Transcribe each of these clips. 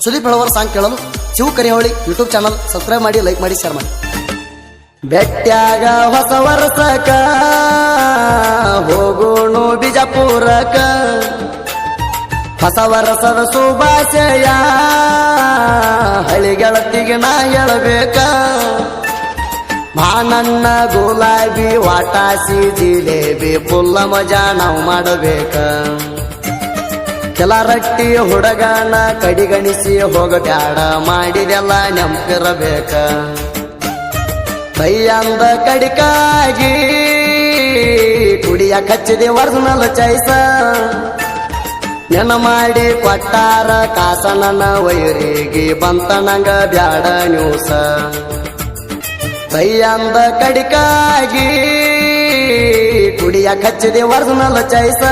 Sudeep ಹೇಳುವರ song ಕೇಳಲು Shiva ಕರಿಹೊಳಿ YouTube channel subscribe ಮಾಡಿ, like ಮಾಡಿ, ಶೇರ್ ಮಾಡಿ. ಬೆಟ್ಟ್ಯಾಗ ಹೊಸ ವರ್ಷಕ ಹೋಗೋಣು ಬಿಜಾಪುರಕ, ಹೊಸ ವರ್ಷದ ಶುಭಾಶಯ ಹಳಿ ಗೆಳತಿಗೆ ನಾ ಹೇಳಬೇಕ. ನನ್ನ ಗುಲಾಬಿ ವಾಟಾಸಿ ಜಿಲೇಬಿ ಫುಲ್ಲ ಮಜಾ ನಾವು ಮಾಡಬೇಕ. ಕೆಲ ರಟ್ಟಿ ಹುಡುಗನ ಕಡಿಗಣಿಸಿ ಹೋಗಬ್ಯಾಡ, ಮಾಡಿದೆಲ್ಲ ನೆಂಪಿರಬೇಕ. ಕೈಯಂದ ಕಡಿಕಾಗಿ ಕುಡಿಯ ಕಚ್ಚಿದೆ ಒರಿಜಿನಲ್ ಚೈಸ, ನೆನ ಮಾಡಿ ಕೊಟ್ಟಾರ ಕಾಸ ನನ್ನ ವೈರಿಗೆ ಬಂತ ನಂಗ ಬ್ಯಾಡ ನ್ಯೂಸ. ಕೈಯಂದ ಕಡಿಕಾಗಿ ಕುಡಿಯ ಕಚ್ಚಿದೆ ಒರಿಜಿನಲ್ ಚೈಸ,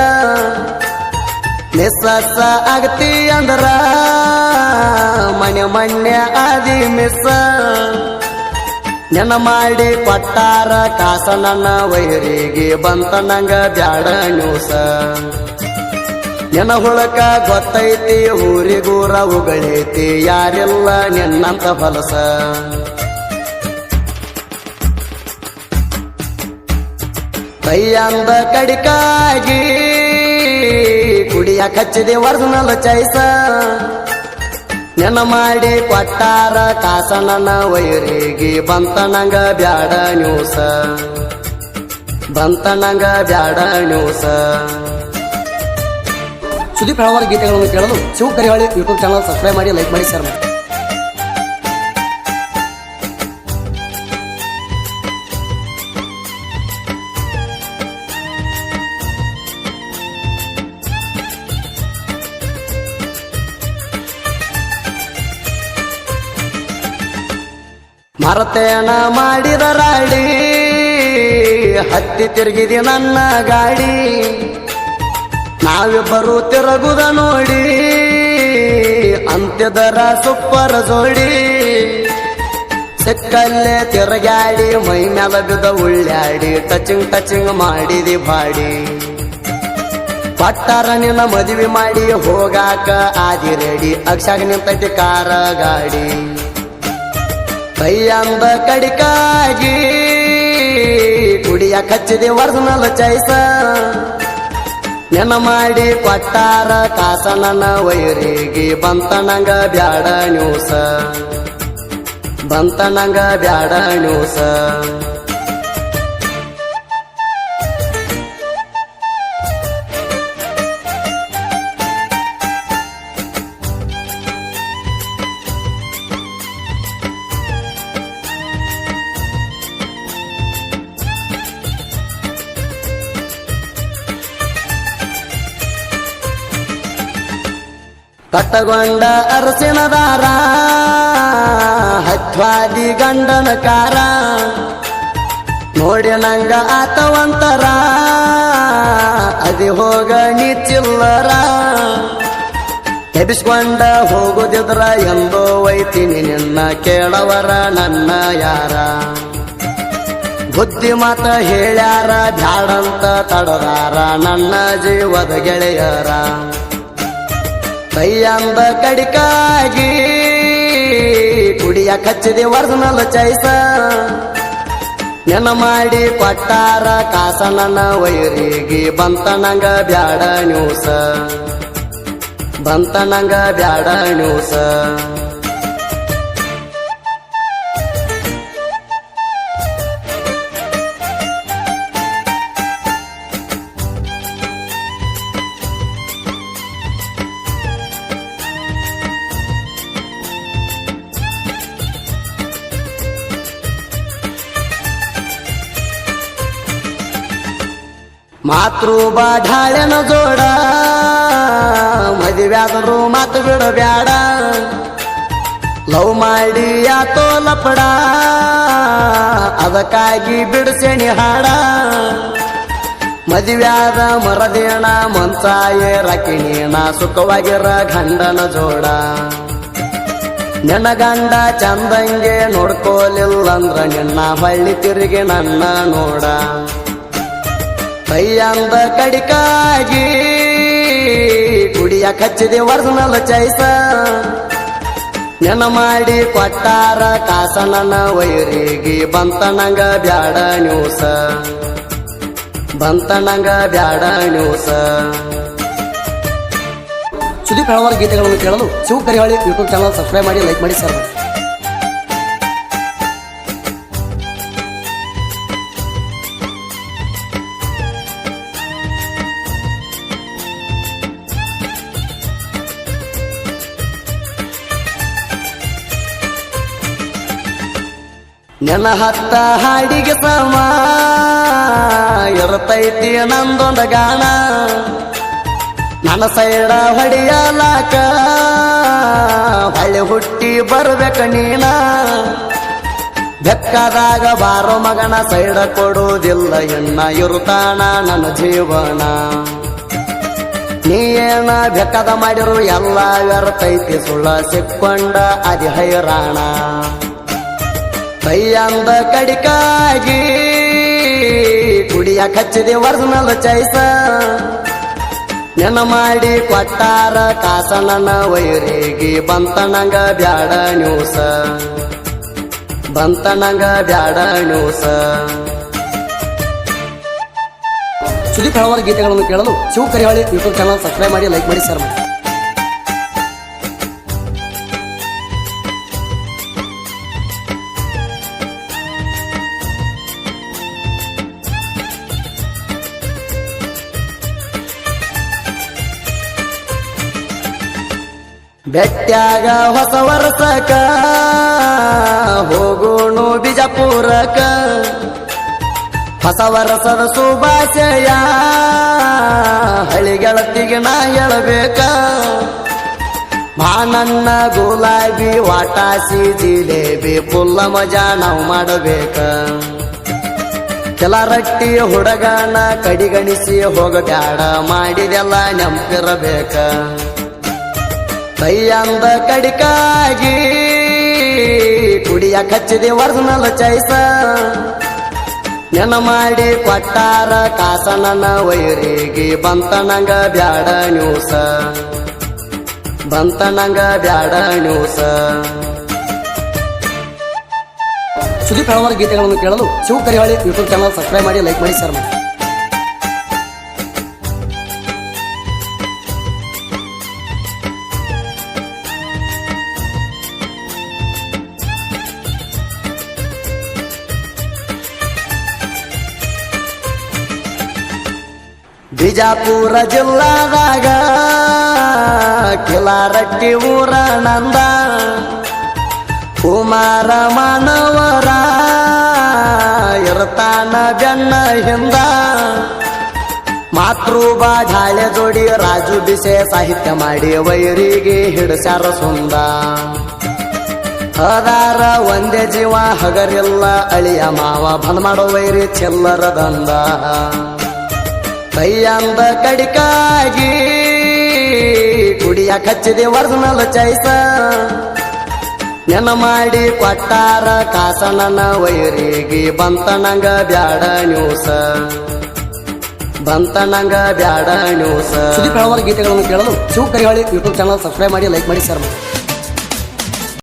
ಮಿಸ್ಸ ಆಗತಿ ಅಂದ್ರ ಮಣ್ಣೆ ಆದಿ ಮಿಸ್ಸ. ನೆನ ಮಾಡಿ ಕೊಟ್ಟಾರ ಕಾಸ ನನ್ನ ವೈರಿಗೆ ಬಂತ ನಂಗ ಬ್ಯಾಡ ನ್ಯೂಸ. ನೆನ ಹುಳಕ ಗೊತ್ತೈತಿ ಊರಿಗೂರ ಉಗಳೈತಿ, ಯಾರೆಲ್ಲ ನಿನ್ನಂತ ಫಲಸ. ಕೈಯಂದ ಕಡಿಕಾಗಿ ಕುಡಿಯ ಕಚ್ಚಿದೆ ಒರಿಜಿನಲ್ ಚೈಸ, ನೆನ ಮಾಡಿ ಕೊಟ್ಟಾರ ಕಾಸ ನನ್ನ ವೈರಿಗೆ ಬಂತ ನಂಗ ಬ್ಯಾಡ ನ್ಯೂಸ, ಬಂತ ನಂಗ ಬ್ಯಾಡ ನ್ಯೂಸ. ಸುದೀಪ್ ಹೇಳುವರ ಗೀತೆಗಳನ್ನು ಕೇಳಲು ಶಿವ ಕರಿಹೊಳಿ ಯೂಟ್ಯೂಬ್ ಚಾನಲ್ ಸಬ್ಸ್ಕ್ರೈಬ್ ಮಾಡಿ, ಲೈಕ್ ಮಾಡಿ, ಶೇರ್ ಮಾಡಿ. ಮರತೇನ ಮಾಡಿದ ರಾಡಿ ಹತ್ತಿ ತಿರುಗಿದಿ ನನ್ನ ಗಾಡಿ, ನಾವಿಬ್ಬರು ತಿರುಗುದ ನೋಡಿ ಅಂತ್ಯದರ ಸೂಪರ್ ಜೋಡಿ. ಸಿಕ್ಕಲ್ಲೇ ತಿರುಗಾಡಿ ಮೈ ಮ್ಯಾಲ ಬಿದ್ದ ಉಳ್ಳಾಡಿ, ಟಚಿಂಗ್ ಟಚಿಂಗ್ ಮಾಡಿದಿ ಬಾಡಿ. ಪಟ್ಟಾರ ನಿನ್ನ ಮದುವೆ ಮಾಡಿ ಹೋಗಾಕ ಆದಿ ರೆಡಿ, ಅಕ್ಷಾಗ ನಿಂತೈತಿ ಕಾರ ಗಾಡಿ. ಕೈಯಂದ ಕಡಿಕಾಗಿ ಕುಡಿಯ ಕಚ್ಚಿದೆ ಒರಿಜಿನಲ್ ಚೈಸ, ನೆನ ಮಾಡಿ ಕೊಟ್ಟಾರ ಕಾಸ ನನ್ನ ವೈರಿಗೆ ಬಂತ ನಂಗ ಬ್ಯಾಡ ನ್ಯೂಸ, ಬಂತ ನಂಗ ಬ್ಯಾಡ ನ್ಯೂಸ. ಕಟ್ಟಗೊಂಡ ಅರಸಿನ ದಾರ ಹತ್ವಾದಿ ಗಂಡನ ಕಾರ, ನೋಡಿ ನಂಗ ಆತವಂತರ ಅದಿ ಹೋಗ ನೀ ಚಿಲ್ಲರ. ಎಬಿಸ್ಕೊಂಡ ಹೋಗುದಿದ್ರ ಎಂದೋ ಒಯ್ತೀನಿ ನಿನ್ನ, ಕೇಳವರ ನನ್ನ ಯಾರ. ಬುದ್ಧಿ ಮಾತ ಹೇಳ್ಯಾರ ಬ್ಯಾಡಂತ ತಡದಾರ ನನ್ನ ಜೀವದ ಗೆಳೆಯರ. ಕೈಯಂದ ಕಡಿಕಾಗಿ ಕುಡಿಯ ಕಚ್ಚಿದೆ ಒರಿಜಿನಲ್ ಚೈಸ, ನೆನ ಮಾಡಿ ಕೊಟ್ಟಾರ ಕಾಸ ನನ್ನ ವೈರಿಗೆ ಬಂತ ನಂಗ ಬ್ಯಾಡ ನ್ಯೂಸ, ಬಂತ ನಂಗ ಬ್ಯಾಡ ನ್ಯೂಸ. ಮಾತೃ ಬಾಢಾಳೆನ ಜೋಡ ಮದುವ್ಯಾದರು ಮಾತು ಬಿಡಬ್ಯಾಡ, ಲವ್ ಮಾಡಿ ಯಾತೋ ಲಪಡ ಅದಕ್ಕಾಗಿ ಬಿಡಿಸೇಣಿ ಹಾಡ. ಮದುವ್ಯಾದ ಮರದೇಣ ಮಂಚಾಯೇ ರಕಿಣೀಣ ಸುಖವಾಗಿರ ಗಂಡನ ಜೋಡ. ನಿನ್ನ ಗಂಡ ಚಂದಂಗೆ ನೋಡ್ಕೋಲಿಲ್ಲಂದ್ರ ನಿನ್ನ ಹೊಳ್ಳಿ ತಿರುಗಿ ನನ್ನ ನೋಡ. ಕೈಯಂದ ಕಡಿಕಾಗಿ ಕುಡಿಯ ಕಚ್ಚಿದೆ ಒರಿಜಿನಲ್ ಚೈಸ, ನೆನ ಮಾಡಿ ಕೊಟ್ಟಾರ ಕಾಸ ನನ್ನ ವೈರಿಗೆ ಬಂತ ನಂಗ ಬ್ಯಾಡ ನ್ಯೂಸ ಬಂತ ನಂಗ ಬ್ಯಾಡ ನ್ಯೂಸ. ಸುದೀಪ್ ಹಲವಾರು ಗೀತೆಗಳನ್ನು ಕೇಳಲು Shiva Karihali YouTube channel subscribe ಮಾಡಿ, ಲೈಕ್ ಮಾಡಿ, ಶೇರ್ ಮಾಡಿ. ನೆನ ಹತ್ತ ಹಾಡಿಗೆ ಸಮ ಇರತೈತಿ ನಂದೊಂದ ಗಾಣ, ನನ್ನ ಸೈಡ ಹೊಡಿಯಲಾಕ ಹೊಳೆ ಹುಟ್ಟಿ ಬರ್ಬೇಕ ನೀನ. ಬೆಕ್ಕದಾಗ ಬಾರೋ ಮಗನ ಸೈಡ ಕೊಡುವುದಿಲ್ಲ ಎನ್ನ ಇರುತ್ತಾನ ನನ್ನ ಜೀವನ. ನೀ ಏನ ಬೆಕ್ಕದ ಮಾಡಿರು ಎಲ್ಲ ವ್ಯರ್ತೈತಿ ಸುಳ್ಳ ಸಿಕ್ಕೊಂಡ ಅದಿ ಹೈರಾಣ. ಕೈಯಂದ ಕಡಿಕಾಗಿ ಕುಡಿಯ ಕಚ್ಚಿದೆ ವರ್ಜನಲ್ ಚೈಸ, ನೆನ ಮಾಡಿ ಕೊಟ್ಟಾರ ಕಾಸ ನನ್ನ ವೈರಿಗೆ ಬಂತ ನಂಗ ಬ್ಯಾಡ ನ್ಯೂಸ ಬಂತ ನಂಗ ಬ್ಯಾಡ ನ್ಯೂಸ. ಸುದೀಪ್ ಹಲವಾರು ಗೀತೆಗಳನ್ನು ಕೇಳಲು Shiva Karihali YouTube channel subscribe ಮಾಡಿ, ಲೈಕ್ ಮಾಡಿ, ಶೇರ್ ಮಾಡಿ. ಬೆಟ್ಟ್ಯಾಗ ಹೊಸ ವರ್ಷಕ ಹೋಗೋಣು ಬಿಜಾಪುರಕ, ಹೊಸ ವರ್ಷದ ಶುಭಾಶಯ ಹಳಿಗೆಳತಿಗೆ ನಾ ಹೇಳಬೇಕ. ನನ್ನ ಗುಲಾಬಿ ವಾಟಾಸಿ ಜಿಲೇಬಿ ಫುಲ್ಲ ಮಜಾ ನಾವು ಮಾಡಬೇಕ. ಕೆಲ ರಟ್ಟಿ ಹುಡುಗನ ಕಡಿಗಣಿಸಿ ಹೋಗ ಬ್ಯಾಡ ಮಾಡಿದೆಲ್ಲ ನೆಂಪಿರಬೇಕ. ಕೈಯಂದ ಕಡಿಕಾಗಿ ಕುಡಿಯ ಕಚ್ಚಿದೆ ವರ್ಜನಲ್ ಚೈಸ, ನೆನ ಮಾಡಿ ಕೊಟ್ಟಾರ ಕಾಸ ನನ್ನ ವೈರಿಗೆ ಬಂತ ನಂಗ ಬ್ಯಾಡ ನ್ಯೂಸ ಬಂತ ನಂಗ ಬ್ಯಾಡ ನ್ಯೂಸ. ಸುದೀಪ್ ಹಲವಾರು ಗೀತೆಗಳನ್ನು ಕೇಳಲು Shiva Karihali YouTube channel subscribe ಮಾಡಿ, ಲೈಕ್ ಮಾಡಿ, ಶೇರ್ ಮಾಡಿ. ಬಿಜಾಪುರ ಜಿಲ್ಲಾದಾಗ ಕಿಲಾರಟ್ಟಿ ಊರ ನಂದ, ಕುಮಾರ ಮಾನವರ ಇರ್ತಾನ ಬೆನ್ನ ಹಿಂದ. ಮಾತೃಬಾ ಢಾಳೆ ಜೋಡಿ ರಾಜು ಬಿಸೆ ಸಾಹಿತ್ಯ ಮಾಡಿ ವೈರಿಗೆ ಹಿಡಸ್ಯಾರ ಸುಂದ. ಹದಾರ ಒಂದೇ ಜೀವ ಹಗರಿಲ್ಲ ಅಳಿಯ ಮಾವ ಬಂದ್ ಮಾಡೋ ವೈರಿ ಚಿಲ್ಲರ ದಂದ. ಕೈಯಂದ ಕಡಿಕಾಗಿ ಕುಡಿಯ ಕಚ್ಚಿದೆ ವರ್ಜನಲ್ ಚೈಸ, ನೆನ ಮಾಡಿ ಕೊಟ್ಟಾರ ಕಾಸ ನನ್ನ ವೈರಿಗೆ ಬಂತ ನಂಗ ಬ್ಯಾಡ ನ್ಯೂಸ ಬಂತ ನಂಗ ಬ್ಯಾಡ ನ್ಯೂಸ. ಸುದೀಪ್ ಹಲವಾರು ಗೀತೆಗಳನ್ನು ಕೇಳಲು Shiva Karihali YouTube channel subscribe ಮಾಡಿ, ಲೈಕ್ ಮಾಡಿ, ಶೇರ್ ಮಾಡಿ.